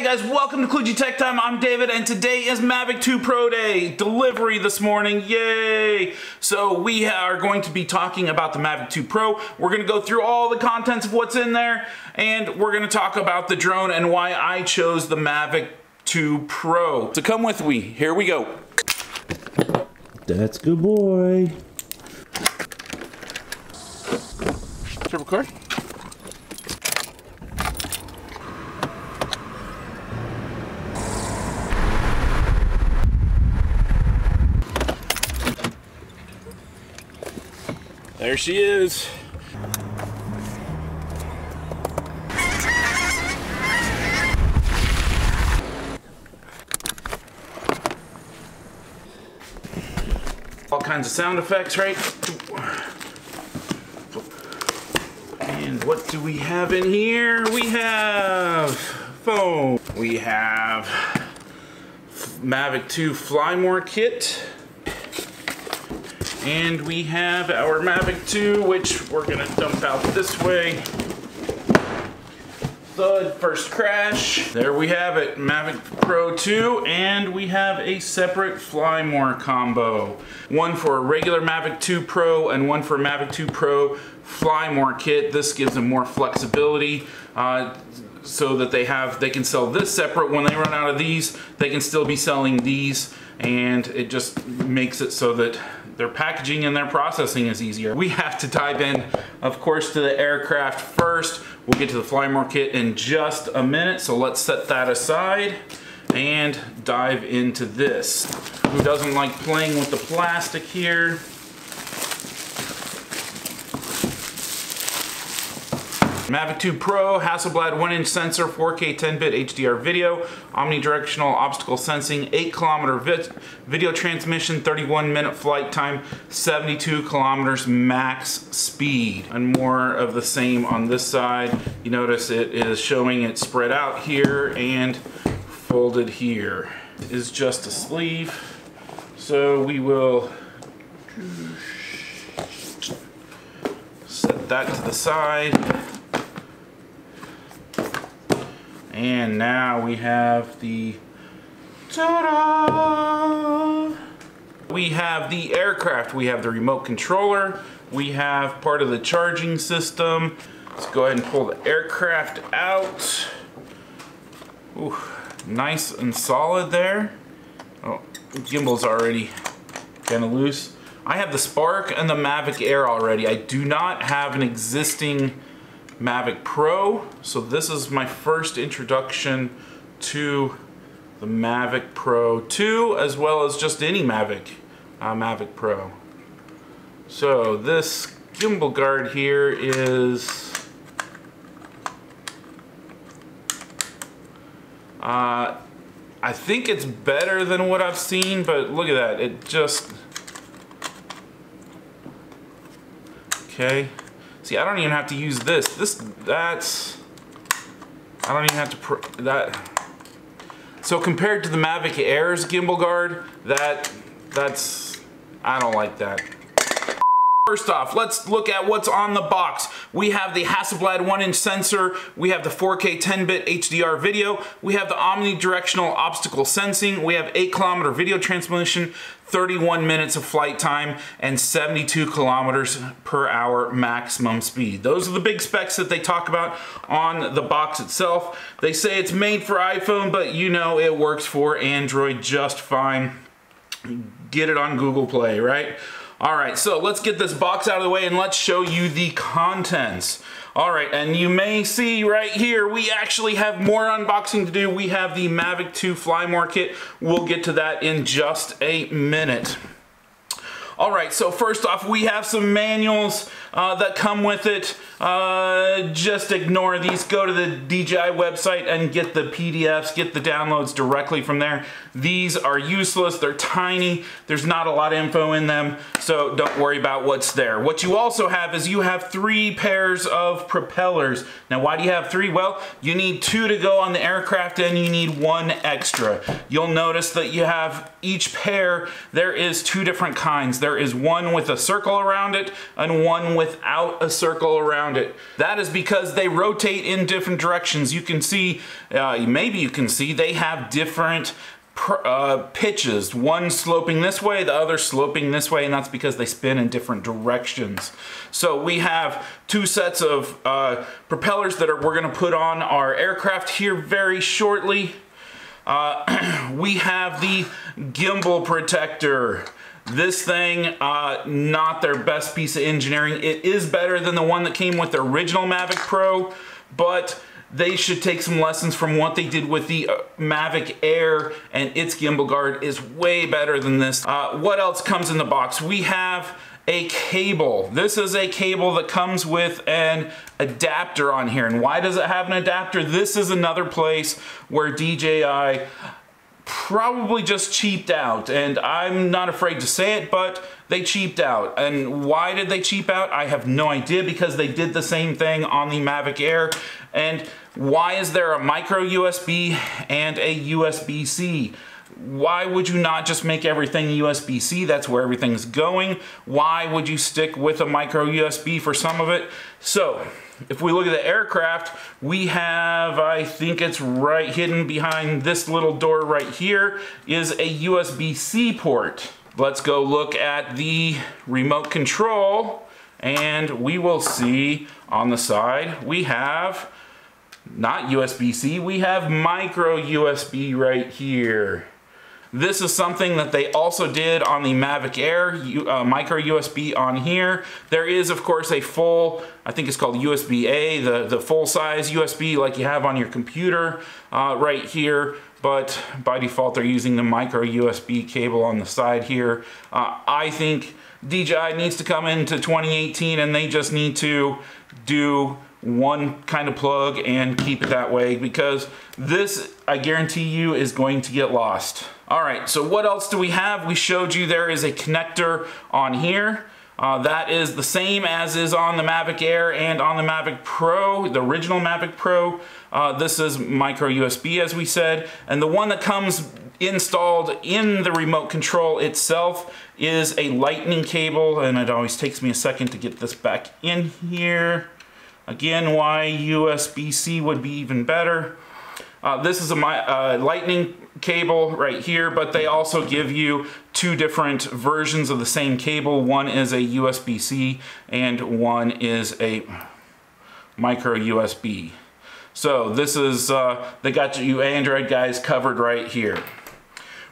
Hey guys, welcome to Kludgy Tech Time. I'm David, and today is Mavic 2 Pro Day. Delivery this morning, yay! So we are going to be talking about the Mavic 2 Pro. We're going to go through all the contents of what's in there, and we're going to talk about the drone and why I chose the Mavic 2 Pro. So come with me, here we go. That's good boy. Triple cord. There she is. All kinds of sound effects, right? And what do we have in here? We have foam. We have Mavic 2 Fly More kit. And we have our Mavic 2, which we're gonna dump out this way. Thud, first crash. There we have it, Mavic Pro 2, and we have a separate Fly More combo. One for a regular Mavic 2 Pro and one for Mavic 2 Pro Fly More kit. This gives them more flexibility so that they can sell this separate. When they run out of these, they can still be selling these, and it just makes it so that their packaging and their processing is easier. We have to dive in, of course, to the aircraft first. We'll get to the Fly More kit in just a minute, so let's set that aside and dive into this. Who doesn't like playing with the plastic here? Mavic 2 Pro, Hasselblad 1-inch sensor, 4K 10-bit HDR video, omnidirectional obstacle sensing, 8-kilometer video transmission, 31-minute flight time, 72 kilometers max speed. And more of the same on this side. You notice it is showing it spread out here and folded here. It is just a sleeve. So we will set that to the side. And now we have the ta-da! We have the aircraft. We have the remote controller. We have part of the charging system. Let's go ahead and pull the aircraft out. Ooh, nice and solid there. Oh, the gimbal's already kind of loose. I have the Spark and the Mavic Air already. I do not have an existing Mavic Pro, so this is my first introduction to the Mavic Pro 2, as well as just any Mavic Pro. So this gimbal guard here is I think it's better than what I've seen, but look at that, it just okay. See, I don't even have to use this. I don't even have to, So compared to the Mavic Air's gimbal guard, I don't like that. First off, let's look at what's on the box. We have the Hasselblad 1-inch sensor, we have the 4K 10-bit HDR video, we have the omnidirectional obstacle sensing, we have 8-kilometer video transmission, 31 minutes of flight time, and 72 kilometers per hour maximum speed. Those are the big specs that they talk about on the box itself. They say it's made for iPhone, but you know it works for Android just fine. Get it on Google Play, right? Alright, so let's get this box out of the way and let's show you the contents. Alright, and you may see right here, we actually have more unboxing to do. We have the Mavic 2 Fly More kit. We'll get to that in just a minute. Alright, so first off, we have some manuals that come with it. Just ignore these. Go to the DJI website and get the PDFs, get the downloads directly from there. These are useless. They're tiny. There's not a lot of info in them, so don't worry about what's there. What you also have is you have 3 pairs of propellers. Now, why do you have 3? Well, you need 2 to go on the aircraft and you need 1 extra. You'll notice that you have each pair, there is 2 different kinds. There is one with a circle around it and one without a circle around it. That is because they rotate in different directions. You can see, maybe you can see, they have different pitches, one sloping this way, the other sloping this way, and that's because they spin in different directions. So we have two sets of propellers that we're going to put on our aircraft here very shortly. We have the gimbal protector. This thing, not their best piece of engineering. It is better than the one that came with the original Mavic Pro, but they should take some lessons from what they did with the Mavic Air, and its gimbal guard is way better than this. What else comes in the box? We have a cable. This is a cable that comes with an adapter on here. And why does it have an adapter? This is another place where DJI probably just cheaped out, and I'm not afraid to say it, but they cheaped out. And why did they cheap out? I have no idea, because they did the same thing on the Mavic Air. And why is there a micro USB and a USB-C? Why would you not just make everything USB-C? That's where everything's going. Why would you stick with a micro USB for some of it? So if we look at the aircraft, we have, I think it's right hidden behind this little door right here, is a USB-C port. Let's go look at the remote control, and we will see on the side we have not USB-C, we have micro USB right here. This is something that they also did on the Mavic Air, micro USB on here. There is, of course, a full, I think it's called USB-A, the full-size USB like you have on your computer right here. But by default, they're using the micro USB cable on the side here. I think DJI needs to come into 2018 and they just need to do one kind of plug and keep it that way, because this, I guarantee you, is going to get lost. All right, so what else do we have? We showed you there is a connector on here. That is the same as is on the Mavic Air and on the Mavic Pro, the original Mavic Pro. This is micro USB, as we said, and the one that comes installed in the remote control itself is a lightning cable, and it always takes me a second to get this back in here. Again, why USB-C would be even better. This is a lightning cable right here, but they also give you two different versions of the same cable. One is a USB-C and one is a micro USB. So this is, they got you Android guys covered right here.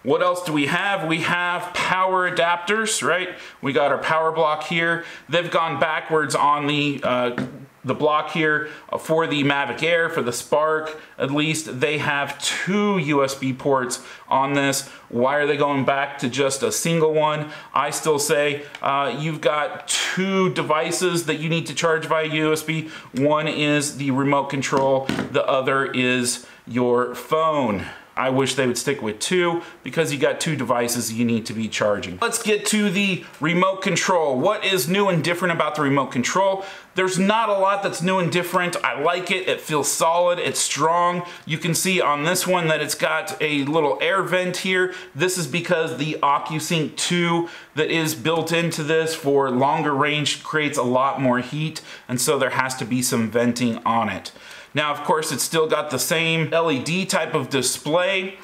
What else do we have? We have power adapters, right? We got our power block here. They've gone backwards on the block here for the Mavic Air, for the Spark. At least they have two USB ports on this. Why are they going back to just a single one? I still say you've got two devices that you need to charge via USB. One is the remote control, the other is your phone. I wish they would stick with two, because you got two devices you need to be charging. Let's get to the remote control. What is new and different about the remote control? There's not a lot that's new and different. I like it. It feels solid. It's strong. You can see on this one that it's got a little air vent here. This is because the OcuSync 2 that is built into this for longer range creates a lot more heat, and so there has to be some venting on it. Now, of course, it's still got the same LED type of display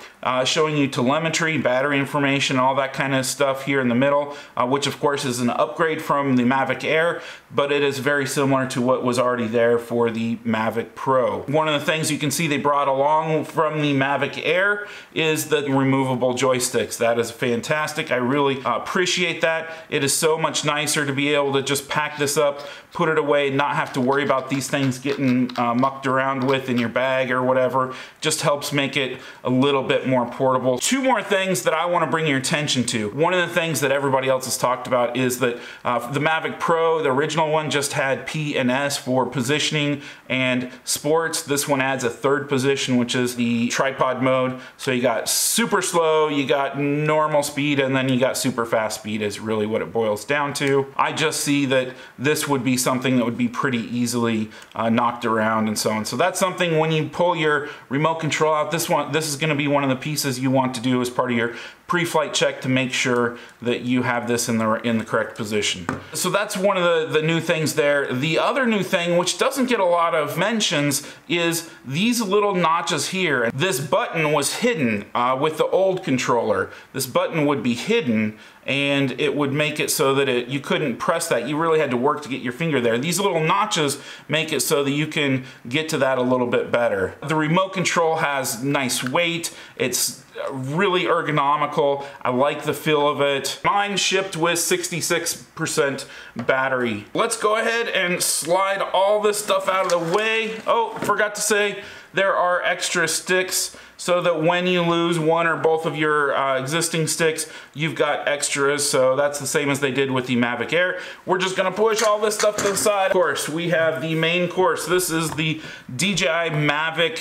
showing you telemetry, battery information, all that kind of stuff here in the middle, which of course is an upgrade from the Mavic Air, but it is very similar to what was already there for the Mavic Pro. One of the things you can see they brought along from the Mavic Air is the removable joysticks. That is fantastic. I really appreciate that. It is so much nicer to be able to just pack this up, put it away, not have to worry about these things getting mucked around with in your bag or whatever. Just helps make it a little bit more portable. Two more things that I want to bring your attention to. One of the things that everybody else has talked about is that the Mavic Pro, the original one, just had P and S for positioning and sports. This one adds a third position, which is the tripod mode. So you got super slow, you got normal speed, and then you got super fast speed is really what it boils down to. I just see that this would be something that would be pretty easily knocked around and so on. So that's something when you pull your remote control out, this is going to be one of the pieces you want to do as part of your pre-flight check to make sure that you have this in the correct position. So that's one of the new things there. The other new thing, which doesn't get a lot of mentions, is these little notches here. This button was hidden with the old controller. This button would be hidden, and it would make it so that you couldn't press that. You really had to work to get your finger there. These little notches make it so that you can get to that a little bit better. The remote control has nice weight. It's really ergonomical. I like the feel of it. Mine shipped with 66% battery. Let's go ahead and slide all this stuff out of the way. Oh, forgot to say, there are extra sticks so that when you lose one or both of your existing sticks, you've got extras. So that's the same as they did with the Mavic Air. We're just gonna push all this stuff to the side. Of course, we have the main course. This is the DJI Mavic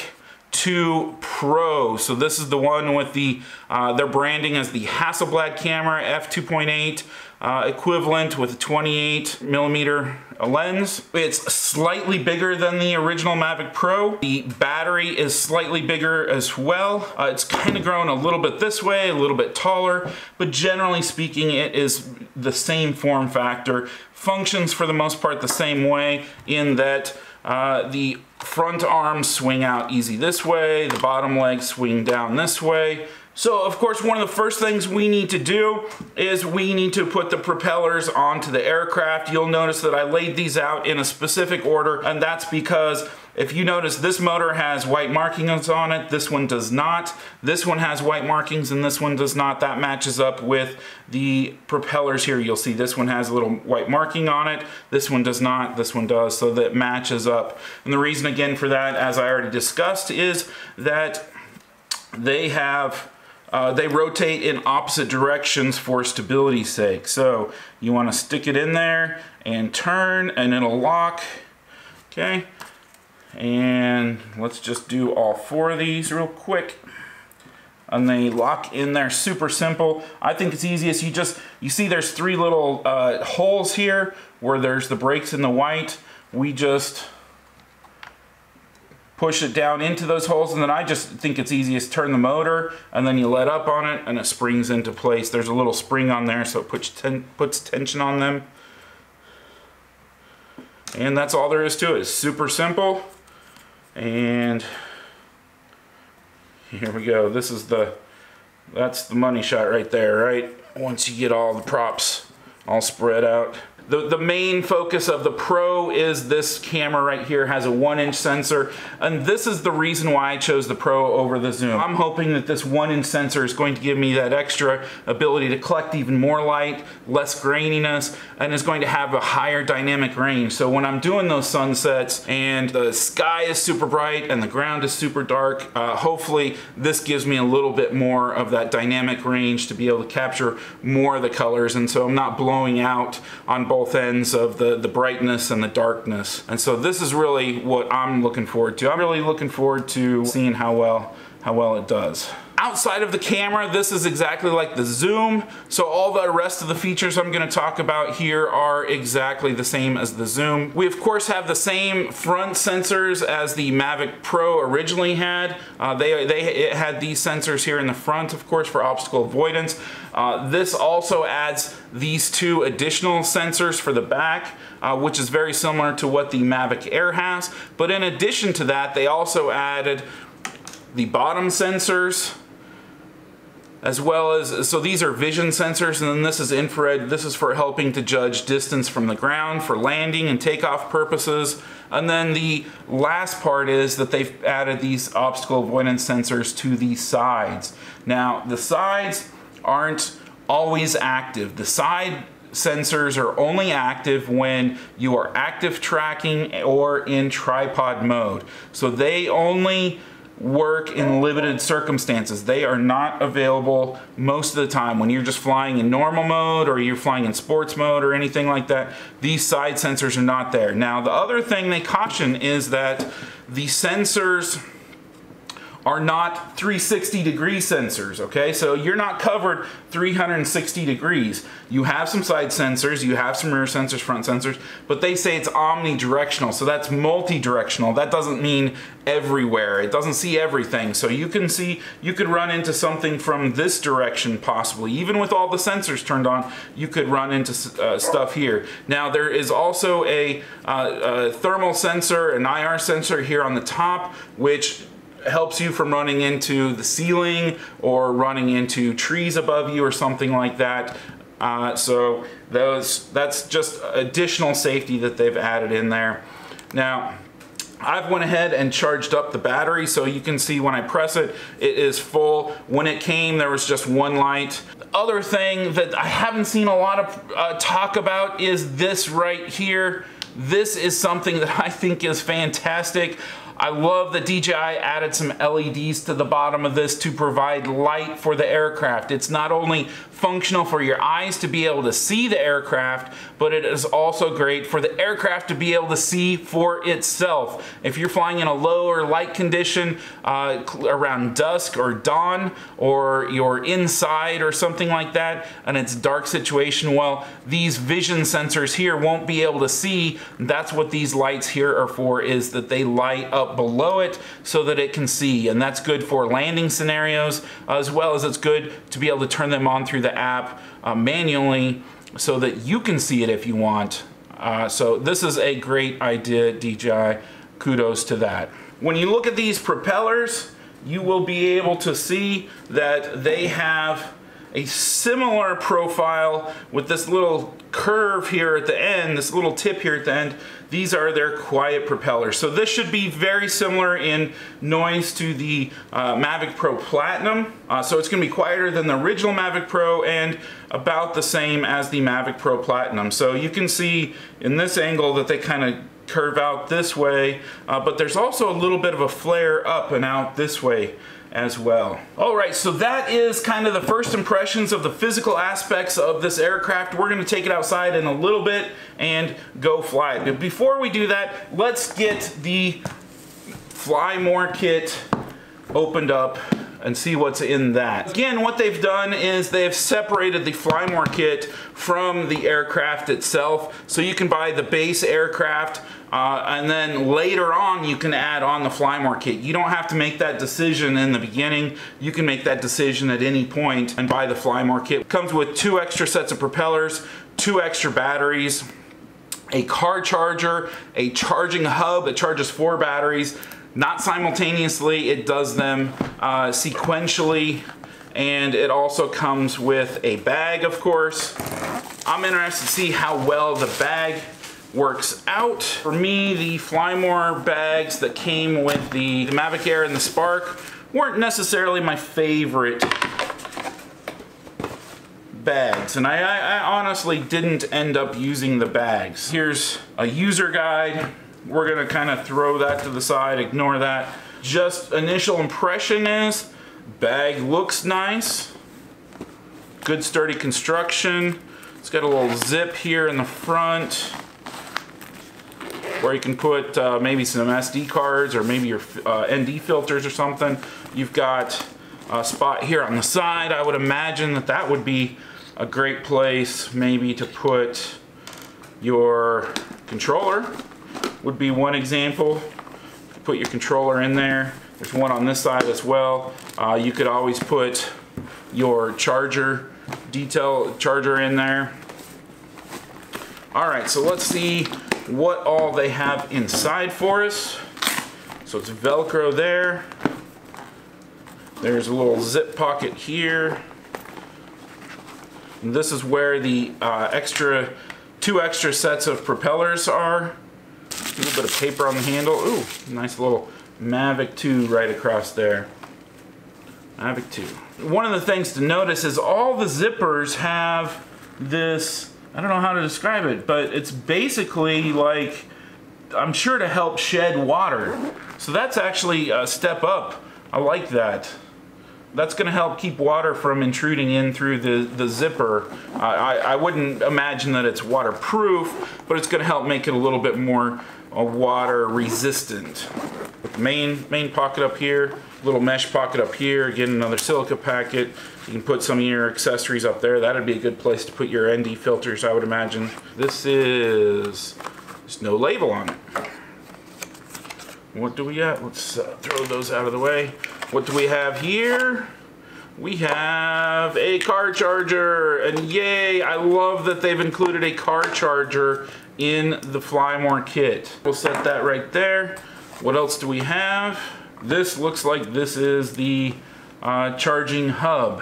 2 Pro. So this is the one with the, their branding as the Hasselblad camera, f2.8 equivalent with a 28mm lens. It's slightly bigger than the original Mavic Pro. The battery is slightly bigger as well. It's kind of grown a little bit this way, a little bit taller, but generally speaking, it is the same form factor. Functions for the most part the same way in that the front arms swing out easy this way, the bottom legs swing down this way. So of course, one of the first things we need to do is we need to put the propellers onto the aircraft. You'll notice that I laid these out in a specific order, and that's because if you notice, this motor has white markings on it, this one does not. This one has white markings and this one does not. That matches up with the propellers here. You'll see this one has a little white marking on it, this one does not, this one does, so that matches up. And the reason again for that, as I already discussed, is that they have they rotate in opposite directions for stability's sake. So you want to stick it in there and turn and it'll lock. Okay, and let's just do all four of these real quick. And they lock in there super simple. I think it's easiest, you see there's three little holes here where there's the brakes in the white. We just push it down into those holes, and then I just think it's easiest turn the motor and then you let up on it and it springs into place. There's a little spring on there so it puts tension on them. And that's all there is to it. It's super simple. And here we go. This is that's the money shot right there, right? Once you get all the props all spread out. The main focus of the Pro is this camera right here has a 1-inch sensor, and this is the reason why I chose the Pro over the Zoom. I'm hoping that this 1-inch sensor is going to give me that extra ability to collect even more light, less graininess, and is going to have a higher dynamic range. So when I'm doing those sunsets and the sky is super bright and the ground is super dark, hopefully this gives me a little bit more of that dynamic range to be able to capture more of the colors, and so I'm not blowing out on both ends of the brightness and the darkness. And so this is really what I'm looking forward to. I'm really looking forward to seeing how well it does. Outside of the camera, this is exactly like the Zoom. So all the rest of the features I'm going to talk about here are exactly the same as the Zoom. We of course have the same front sensors as the Mavic Pro originally had. It had these sensors here in the front, of course, for obstacle avoidance. This also adds these two additional sensors for the back, which is very similar to what the Mavic Air has. But in addition to that, they also added the bottom sensors, as well as, so these are vision sensors, and then this is infrared. This is for helping to judge distance from the ground for landing and takeoff purposes. And then the last part is that they've added these obstacle avoidance sensors to the sides. Now, the sides aren't always active. The side sensors are only active when you are active tracking or in tripod mode. So they only work in limited circumstances. They are not available most of the time. When you're just flying in normal mode or you're flying in sports mode or anything like that, these side sensors are not there. Now, the other thing they caution is that the sensors are not 360 degree sensors, okay? So you're not covered 360 degrees. You have some side sensors, you have some rear sensors, front sensors, but they say it's omnidirectional, so that's multi-directional. That doesn't mean everywhere. It doesn't see everything. So you can see, you could run into something from this direction possibly. Even with all the sensors turned on, you could run into stuff here. Now there is also a thermal sensor, an IR sensor here on the top, which helps you from running into the ceiling or running into trees above you or something like that. So that's just additional safety that they've added in there. Now, I've went ahead and charged up the battery, so you can see when I press it, it is full. When it came, there was just one light. The other thing that I haven't seen a lot of talk about is this right here. This is something that I think is fantastic. I love that DJI added some LEDs to the bottom of this to provide light for the aircraft. It's not only functional for your eyes to be able to see the aircraft, but it is also great for the aircraft to be able to see for itself. If you're flying in a lower light condition around dusk or dawn, or you're inside or something like that, and it's a dark situation, well, these vision sensors here won't be able to see. That's what these lights here are for, is that they light up below it so that it can see, and that's good for landing scenarios, as well as it's good to be able to turn them on through the app manually so that you can see it if you want. So this is a great idea, DJI. Kudos to that. When you look at these propellers, you will be able to see that they have a similar profile with this little curve here at the end, this little tip here at the end. These are their quiet propellers. So this should be very similar in noise to the Mavic Pro Platinum. So it's gonna be quieter than the original Mavic Pro and about the same as the Mavic Pro Platinum. So you can see in this angle that they kind of curve out this way, but there's also a little bit of a flare up and out this way as well. All right, so that is kind of the first impressions of the physical aspects of this aircraft. We're gonna take it outside in a little bit and go fly it. But before we do that, let's get the Fly More kit opened up and see what's in that. Again, what they've done is they have separated the Fly More kit from the aircraft itself. So you can buy the base aircraft and then later on you can add on the Fly More kit. You don't have to make that decision in the beginning. You can make that decision at any point and buy the Fly More kit. It comes with 2 extra sets of propellers, 2 extra batteries, a car charger, a charging hub that charges 4 batteries, not simultaneously, it does them sequentially, and it also comes with a bag, of course. I'm interested to see how well the bag works out. For me, the Fly More bags that came with the Mavic Air and the Spark weren't necessarily my favorite bags, and I honestly didn't end up using the bags. Here's a user guide. We're gonna kind of throw that to the side, ignore that. Just initial impression is, bag looks nice. Good sturdy construction. It's got a little zip here in the front where you can put maybe some SD cards or maybe your ND filters or something. You've got a spot here on the side. I would imagine that that would be a great place maybe to put your controller. Would be one example. Put your controller in there. There's one on this side as well. You could always put your charger, detail charger in there. All right, so let's see what all they have inside for us. So it's Velcro there. There's a little zip pocket here. And this is where the 2 extra sets of propellers are. A little bit of paper on the handle. Ooh, nice little Mavic 2 right across there. Mavic 2. One of the things to notice is all the zippers have this, I don't know how to describe it, but it's basically like, I'm sure to help shed water. So that's actually a step up. I like that. That's going to help keep water from intruding in through the zipper. I wouldn't imagine that it's waterproof, but it's going to help make it a little bit more water resistant. Main pocket up here, little mesh pocket up here, again another silica packet. You can put some of your accessories up there. That'd be a good place to put your ND filters, I would imagine. This is, there's no label on it. What do we got? Let's throw those out of the way. What do we have here? We have a car charger, and yay, I love that they've included a car charger in the Fly More kit. We'll set that right there. What else do we have? This looks like this is the charging hub.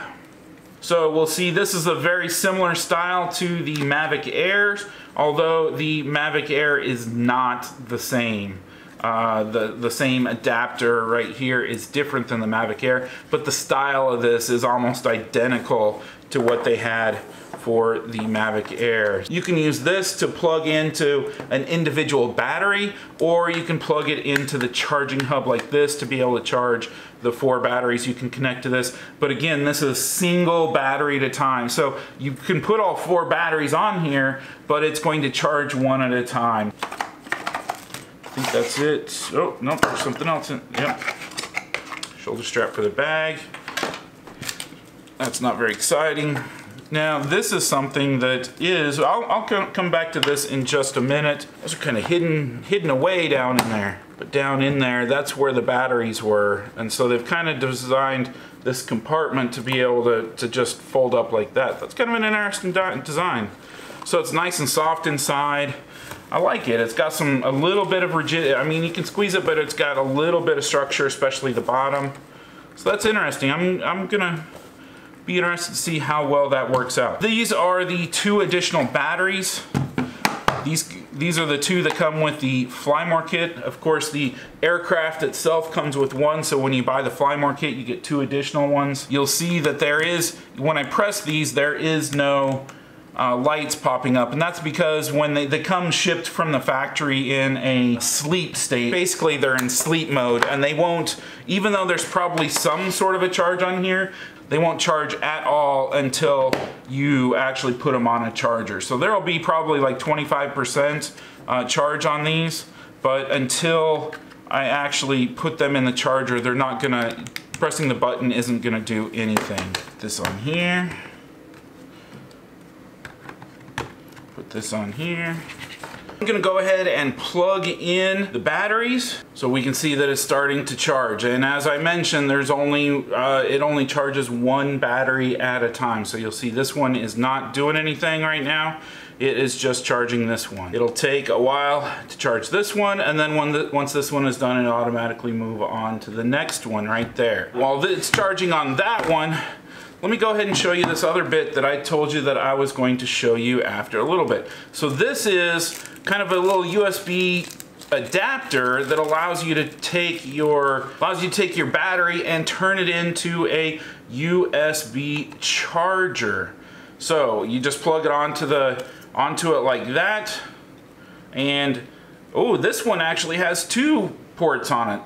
So we'll see, this is a very similar style to the Mavic Air, although the Mavic Air is not the same. The same adapter right here is different than the Mavic Air, but the style of this is almost identical to what they had for the Mavic Air. You can use this to plug into an individual battery, or you can plug it into the charging hub like this to be able to charge the 4 batteries you can connect to this. But again, this is single battery at a time. So you can put all 4 batteries on here, but it's going to charge one at a time. I think that's it. Oh, no, there's something else in. Yep. Shoulder strap for the bag. That's not very exciting. Now, this is something that is, I'll come back to this in just a minute. Those are kind of hidden away down in there. But down in there, that's where the batteries were. And so they've kind of designed this compartment to be able to just fold up like that. That's kind of an interesting design. So it's nice and soft inside. I like it. It's got a little bit of rigidity. I mean, you can squeeze it, but it's got a little bit of structure, especially the bottom. So that's interesting. I'm gonna be interested to see how well that works out. These are the 2 additional batteries. These are the 2 that come with the Fly More kit. Of course, the aircraft itself comes with 1, so when you buy the Fly More kit, you get 2 additional ones. You'll see that there is, when I press these, there is no lights popping up, and that's because when they come shipped from the factory in a sleep state. Basically, they're in sleep mode, and they won't, even though there's probably some sort of a charge on here, they won't charge at all until you actually put them on a charger. So there'll be probably like 25% charge on these, but until I actually put them in the charger, they're not gonna, pressing the button isn't gonna do anything. Put this on here. Put this on here. I'm gonna go ahead and plug in the batteries so we can see that it's starting to charge. And as I mentioned, there's only it only charges 1 battery at a time. So you'll see this one is not doing anything right now. It is just charging this one. It'll take a while to charge this one, and then once this one is done, it'll automatically move on to the next one right there. While it's charging on that one, let me go ahead and show you this other bit that I told you that I was going to show you after a little bit. So this is kind of a little USB adapter that allows you to take your battery and turn it into a USB charger. So you just plug it onto it like that, and oh, this one actually has 2 ports on it.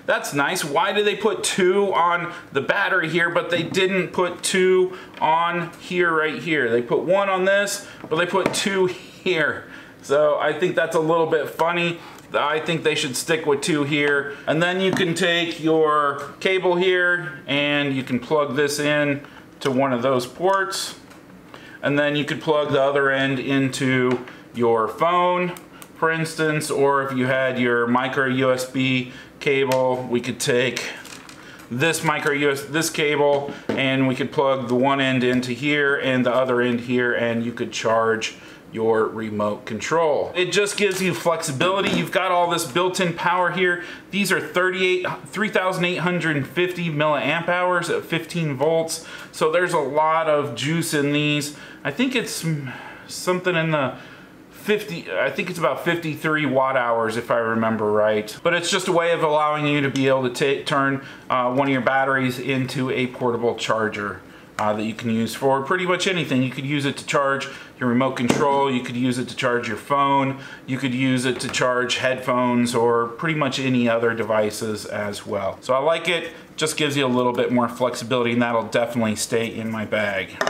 That's nice. Why did they put 2 on the battery here, but they didn't put 2 on here right here? They put 1 on this, but they put 2 here. So I think that's a little bit funny. I think they should stick with 2 here. And then you can take your cable here and you can plug this in to one of those ports. And then you could plug the other end into your phone, for instance, or if you had your micro USB cable, we could take this this cable and we could plug the one end into here and the other end here, and you could charge your remote control. It just gives you flexibility. You've got all this built-in power here. These are 3,850 milliamp hours at 15 volts. So there's a lot of juice in these. I think it's something in the I think it's about 53 watt hours if I remember right. But it's just a way of allowing you to be able to turn one of your batteries into a portable charger that you can use for pretty much anything. You could use it to charge your remote control, you could use it to charge your phone, you could use it to charge headphones or pretty much any other devices as well. So I like it, just gives you a little bit more flexibility, and that'll definitely stay in my bag.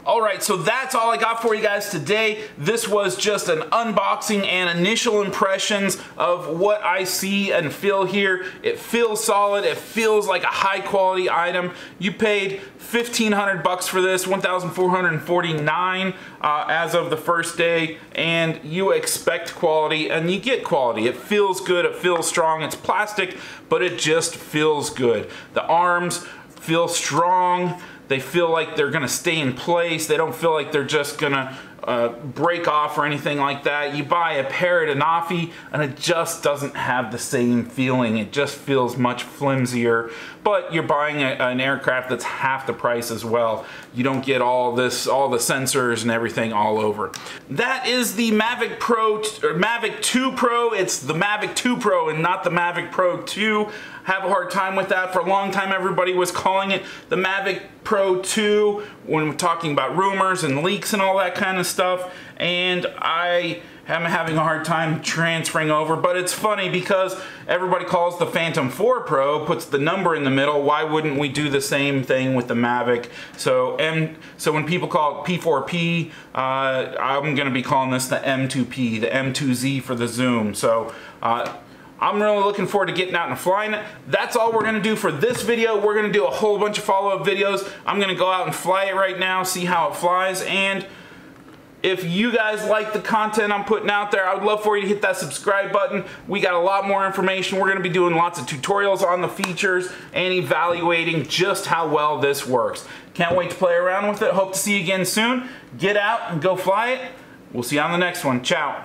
Alright, so that's all I got for you guys today. This was just an unboxing and initial impressions of what I see and feel here. It feels solid. It feels like a high quality item. You paid $1,500 for this, $1,449 as of the first day, and you expect quality and you get quality. It feels good, it feels strong. It's plastic, but it just feels good. The arms feel strong. They feel like they're gonna stay in place. They don't feel like they're just gonna break off or anything like that. You buy a Parrot Anafi and it just doesn't have the same feeling. It just feels much flimsier, but you're buying an aircraft that's half the price as well. You don't get all the sensors and everything all over. That is the Mavic Pro, or Mavic 2 Pro. It's the Mavic 2 Pro and not the Mavic Pro 2. Have a hard time with that. For a long time, everybody was calling it the Mavic Pro 2 when we're talking about rumors and leaks and all that kind of stuff. And I am having a hard time transferring over, but it's funny because everybody calls the Phantom 4 Pro, puts the number in the middle. Why wouldn't we do the same thing with the Mavic? So when people call it P4P, I'm gonna be calling this the M2P, the M2Z for the zoom. So I'm really looking forward to getting out and flying it. That's all we're gonna do for this video. We're gonna do a whole bunch of follow-up videos. I'm gonna go out and fly it right now, see how it flies, and if you guys like the content I'm putting out there, I would love for you to hit that subscribe button. We got a lot more information. We're gonna be doing lots of tutorials on the features and evaluating just how well this works. Can't wait to play around with it. Hope to see you again soon. Get out and go fly it. We'll see you on the next one. Ciao.